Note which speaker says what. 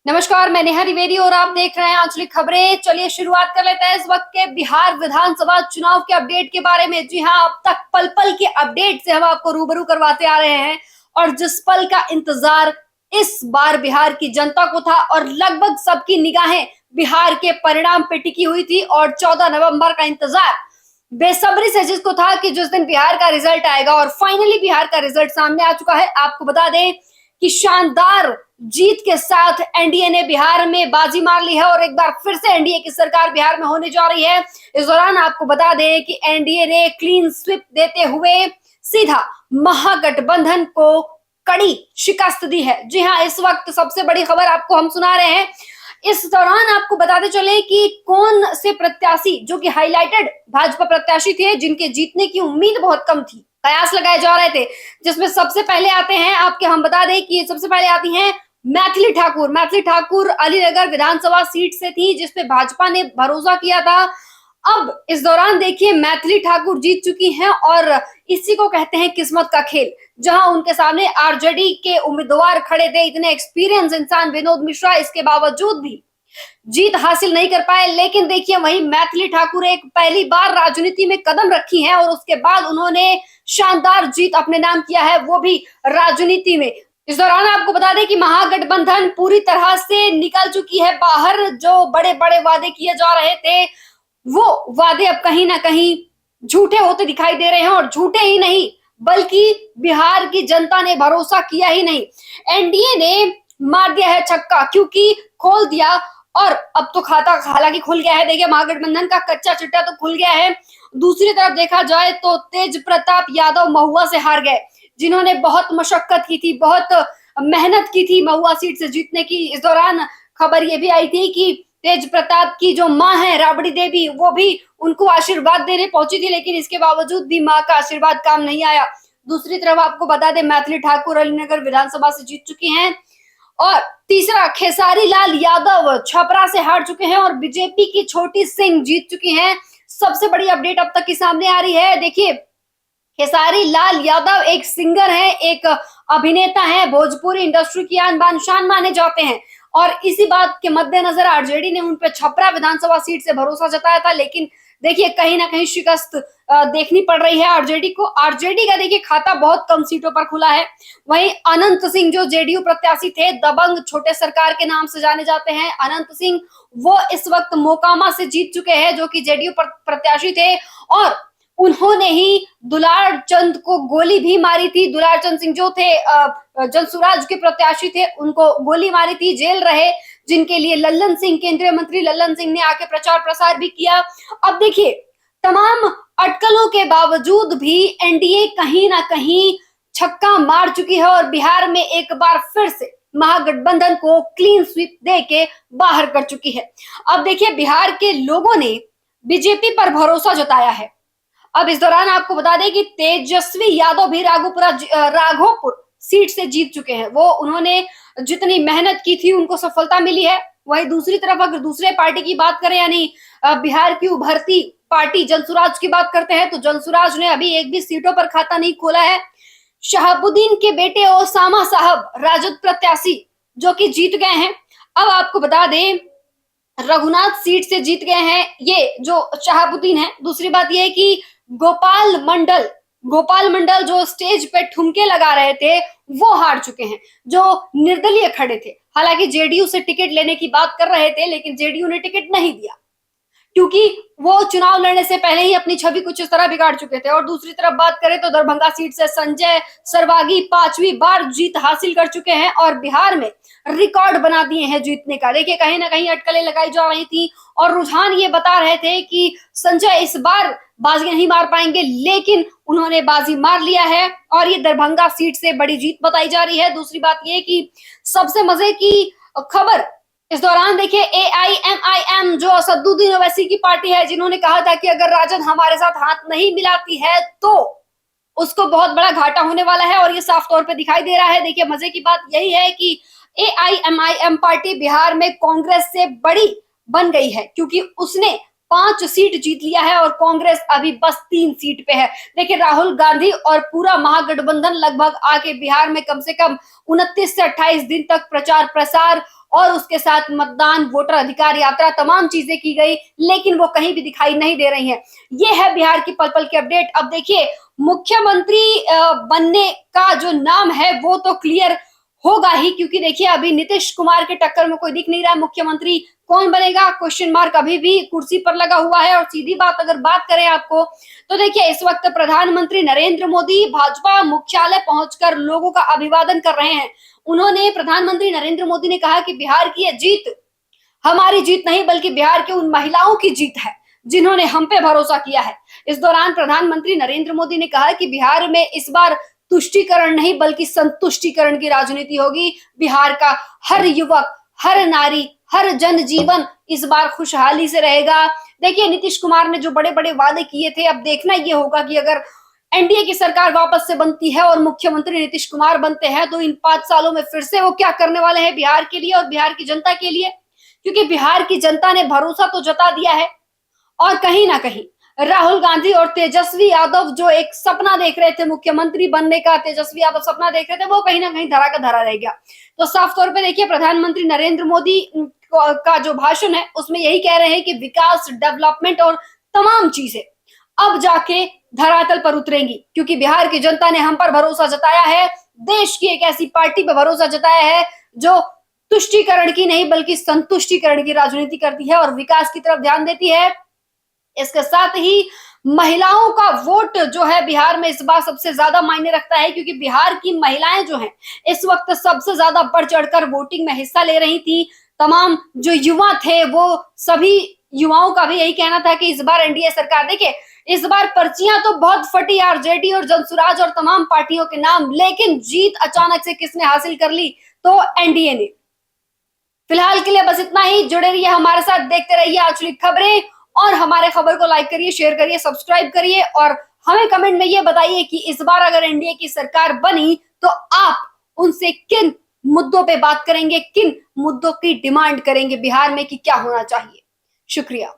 Speaker 1: नमस्कार, मैं नेहा द्विवेदी और आप देख रहे हैं आंचलिक खबरें। चलिए शुरुआत कर लेते हैं इस वक्त के बिहार विधानसभा चुनाव के अपडेट के बारे में। जी हां, अब तक पल पल के अपडेट से हम आपको रूबरू करवाते आ रहे हैं और जिस पल का इंतजार इस बार बिहार की जनता को था और लगभग सबकी निगाहें बिहार के परिणाम पे टिकी हुई थी और 14 नवंबर का इंतजार बेसब्री से जिसको था कि जिस दिन बिहार का रिजल्ट आएगा और फाइनली बिहार का रिजल्ट सामने आ चुका है। आपको बता दें कि शानदार जीत के साथ एनडीए ने बिहार में बाजी मार ली है और एक बार फिर से एनडीए की सरकार बिहार में होने जा रही है। इस दौरान आपको बता दें कि एनडीए ने क्लीन स्वीप देते हुए सीधा महागठबंधन को कड़ी शिकस्त दी है। जी हां, इस वक्त सबसे बड़ी खबर आपको हम सुना रहे हैं। इस दौरान आपको बताते चले कि कौन से प्रत्याशी जो कि हाईलाइटेड भाजपा प्रत्याशी थे, जिनके जीतने की उम्मीद बहुत कम थी, कयास लगाए जा रहे थे, जिसमें सबसे पहले आते हैं आपके हम बता दें कि सबसे पहले आती हैं मैथिली ठाकुर। मैथिली ठाकुर अलीनगर विधानसभा सीट से थी जिसपे भाजपा ने भरोसा किया था। अब इस दौरान देखिए मैथिली ठाकुर जीत चुकी हैं और इसी को कहते हैं किस्मत का खेल। जहां उनके सामने आरजेडी के उम्मीदवार खड़े थे, इतने एक्सपीरियंस इंसान विनोद मिश्रा, इसके बावजूद भी जीत हासिल नहीं कर पाए। लेकिन देखिए वहीं मैथिली ठाकुर एक पहली बार राजनीति में कदम रखी हैं और उसके बाद उन्होंने शानदार जीत अपने नाम किया है, वो भी राजनीति में। इस दौरान आपको बता दें कि महागठबंधन पूरी तरह से निकल चुकी है बाहर। जो बड़े बड़े वादे किए जा रहे थे वो वादे अब कहीं ना कहीं झूठे होते दिखाई दे रहे हैं और झूठे ही नहीं बल्कि बिहार की जनता ने भरोसा किया ही नहीं। एनडीए ने मार दिया है छक्का, क्योंकि खोल दिया और अब तो खाता हालांकि खुल गया है। देखिए महागठबंधन का कच्चा चिट्टा तो खुल गया है। दूसरी तरफ देखा जाए तो तेज प्रताप यादव महुआ से हार गए, जिन्होंने बहुत मशक्कत की थी, बहुत मेहनत की थी महुआ सीट से जीतने की। इस दौरान खबर ये भी आई थी कि तेज प्रताप की जो मां है राबड़ी देवी, वो भी उनको आशीर्वाद देने पहुंची थी, लेकिन इसके बावजूद भी मां का आशीर्वाद काम नहीं आया। दूसरी तरफ आपको बता दें मैथिली ठाकुर अलीनगर विधानसभा से जीत चुकी हैं। और तीसरा खेसारी लाल यादव छपरा से हार चुके हैं और बीजेपी की छोटी सिंह जीत चुकी हैं। सबसे बड़ी अपडेट अब तक की सामने आ रही है। देखिए खेसारी लाल यादव एक सिंगर है, एक अभिनेता है, भोजपुरी इंडस्ट्री की आन बान शान माने जाते हैं और इसी बात के मद्देनजर आरजेडी ने उन पर छपरा विधानसभा सीट से भरोसा जताया था। लेकिन देखिए कहीं ना कहीं शिकस्त देखनी पड़ रही है आरजेडी को। आरजेडी का देखिए खाता बहुत कम सीटों पर खुला है। वहीं अनंत सिंह जो जेडीयू प्रत्याशी थे, दबंग छोटे सरकार के नाम से जाने जाते हैं अनंत सिंह, वो इस वक्त मोकामा से जीत चुके हैं, जो कि जेडीयू प्रत्याशी थे और उन्होंने ही दुलार चंद को गोली भी मारी थी। दुलार चंद सिंह जो थे जनसुराज के प्रत्याशी थे, उनको गोली मारी थी, जेल रहे, जिनके लिए लल्लन सिंह, केंद्रीय मंत्री लल्लन सिंह ने आके प्रचार प्रसार भी किया। अब देखिए तमाम अटकलों के बावजूद भी एनडीए कहीं ना कहीं छक्का मार चुकी है और बिहार में एक बार फिर से महागठबंधन को क्लीन स्वीप दे के बाहर कर चुकी है। अब देखिए बिहार के लोगों ने बीजेपी पर भरोसा जताया है। अब इस दौरान आपको बता दें कि तेजस्वी यादव भी राघोपुर सीट से जीत चुके हैं। वो उन्होंने जितनी मेहनत की थी उनको सफलता मिली है। वहीं दूसरी तरफ अगर दूसरे पार्टी की बात करें, यानी बिहार की उभरती पार्टी जनसुराज की बात करते हैं, तो जनसुराज ने अभी एक भी सीटों पर खाता नहीं खोला है। शहाबुद्दीन के बेटे ओसामा साहब राजद प्रत्याशी जो कि जीत गए हैं। अब आपको बता दें रघुनाथ सीट से जीत गए हैं ये जो शहाबुद्दीन है। दूसरी बात यह है कि गोपाल मंडल जो स्टेज पे ठुमके लगा रहे थे वो हार चुके हैं, जो निर्दलीय खड़े थे। हालांकि जेडीयू से टिकट लेने की बात कर रहे थे, लेकिन जेडीयू ने टिकट नहीं दिया, क्योंकि वो चुनाव लड़ने से पहले ही अपनी छवि कुछ इस तरह बिगाड़ चुके थे। और दूसरी तरफ बात करें तो दरभंगा सीट से संजय सरवागी 5वीं बार जीत हासिल कर चुके हैं और बिहार में रिकॉर्ड बना दिए हैं जीतने का। देखिए कहीं ना कहीं अटकलें लगाई जा रही थी और रुझान ये बता रहे थे कि संजय इस बार बाजी नहीं मार पाएंगे, लेकिन उन्होंने बाजी मार लिया है और ये दरभंगा सीट से बड़ी जीत बताई जा रही है। दूसरी बात ये कि सबसे मजे की खबर इस दौरान देखिए एआईएमआईएम जो असदुद्दीन ओवैसी की पार्टी है, जिन्होंने कहा था कि अगर राजद हमारे साथ हाथ नहीं मिलाती है तो उसको बहुत बड़ा घाटा होने वाला है, और ये साफ तौर पे दिखाई दे रहा है। देखिए मजे की बात यही है कि एआईएमआईएम पार्टी बिहार में कांग्रेस से बड़ी बन गई है, क्योंकि उसने 5 सीट जीत लिया है और कांग्रेस अभी बस 3 सीट पे है। देखिए राहुल गांधी और पूरा महागठबंधन लगभग आके बिहार में कम से कम 29 से 28 दिन तक प्रचार प्रसार और उसके साथ मतदान, वोटर अधिकार यात्रा, तमाम चीजें की गई, लेकिन वो कहीं भी दिखाई नहीं दे रही हैं। ये है बिहार की पल पल की अपडेट। अब देखिए, मुख्यमंत्री बनने का जो नाम है वो तो क्लियर होगा ही, क्योंकि देखिए अभी नीतीश कुमार के टक्कर में कोई दिख नहीं रहा है। मुख्यमंत्री कौन बनेगा, क्वेश्चन मार्क अभी भी कुर्सी पर लगा हुआ है। और सीधी बात अगर बात करें आपको, तो देखिए इस वक्त प्रधानमंत्री नरेंद्र मोदी भाजपा मुख्यालय पहुंचकर लोगों का अभिवादन कर रहे हैं। उन्होंने, प्रधानमंत्री नरेंद्र मोदी ने कहा कि बिहार की यह जीत हमारी जीत नहीं बल्कि बिहार के उन महिलाओं की जीत है जिन्होंने हम पे भरोसा किया है। इस दौरान प्रधानमंत्री नरेंद्र मोदी ने कहा कि बिहार में इस बार तुष्टीकरण नहीं बल्कि संतुष्टीकरण की राजनीति होगी। बिहार का हर युवक, हर नारी, हर जनजीवन इस बार खुशहाली से रहेगा। देखिए नीतीश कुमार ने जो बड़े बड़े वादे किए थे, अब देखना ये होगा कि अगर एनडीए की सरकार वापस से बनती है और मुख्यमंत्री नीतीश कुमार बनते हैं तो इन 5 सालों में फिर से वो क्या करने वाले हैं बिहार के लिए और बिहार की जनता के लिए। क्योंकि बिहार की जनता ने भरोसा तो जता दिया है, और कहीं ना कहीं राहुल गांधी और तेजस्वी यादव जो एक सपना देख रहे थे मुख्यमंत्री बनने का, तेजस्वी यादव सपना देख रहे थे, वो कहीं ना कहीं धरा का धरा रह गया। तो साफ तौर पे देखिए प्रधानमंत्री नरेंद्र मोदी का जो भाषण है उसमें यही कह रहे हैं कि विकास, डेवलपमेंट और तमाम चीजें अब जाके धरातल पर उतरेंगी, क्योंकि बिहार की जनता ने हम पर भरोसा जताया है। देश की एक ऐसी पार्टी पर भरोसा जताया है जो तुष्टीकरण की नहीं बल्कि संतुष्टीकरण की राजनीति करती है और विकास की तरफ ध्यान देती है। इसके साथ ही महिलाओं का वोट जो है बिहार में इस बार सबसे ज्यादा मायने रखता है, क्योंकि बिहार की महिलाएं जो हैं इस वक्त सबसे ज्यादा बढ़ चढ़कर वोटिंग में हिस्सा ले रही थी। तमाम जो युवा थे, वो सभी युवाओं का भी यही कहना था कि इस बार एनडीए सरकार, देखिए इस बार पर्चियां तो बहुत फटी आरजेडी और जनसुराज और तमाम पार्टियों के नाम, लेकिन जीत अचानक से किसने हासिल कर ली, तो एनडीए ने। फिलहाल के लिए बस इतना ही। जुड़े रहिए हमारे साथ, देखते रहिए आंचलिक खबरें, और हमारे खबर को लाइक करिए, शेयर करिए, सब्सक्राइब करिए, और हमें कमेंट में ये बताइए कि इस बार अगर एनडीए की सरकार बनी तो आप उनसे किन मुद्दों पे बात करेंगे, किन मुद्दों की डिमांड करेंगे बिहार में कि क्या होना चाहिए। शुक्रिया।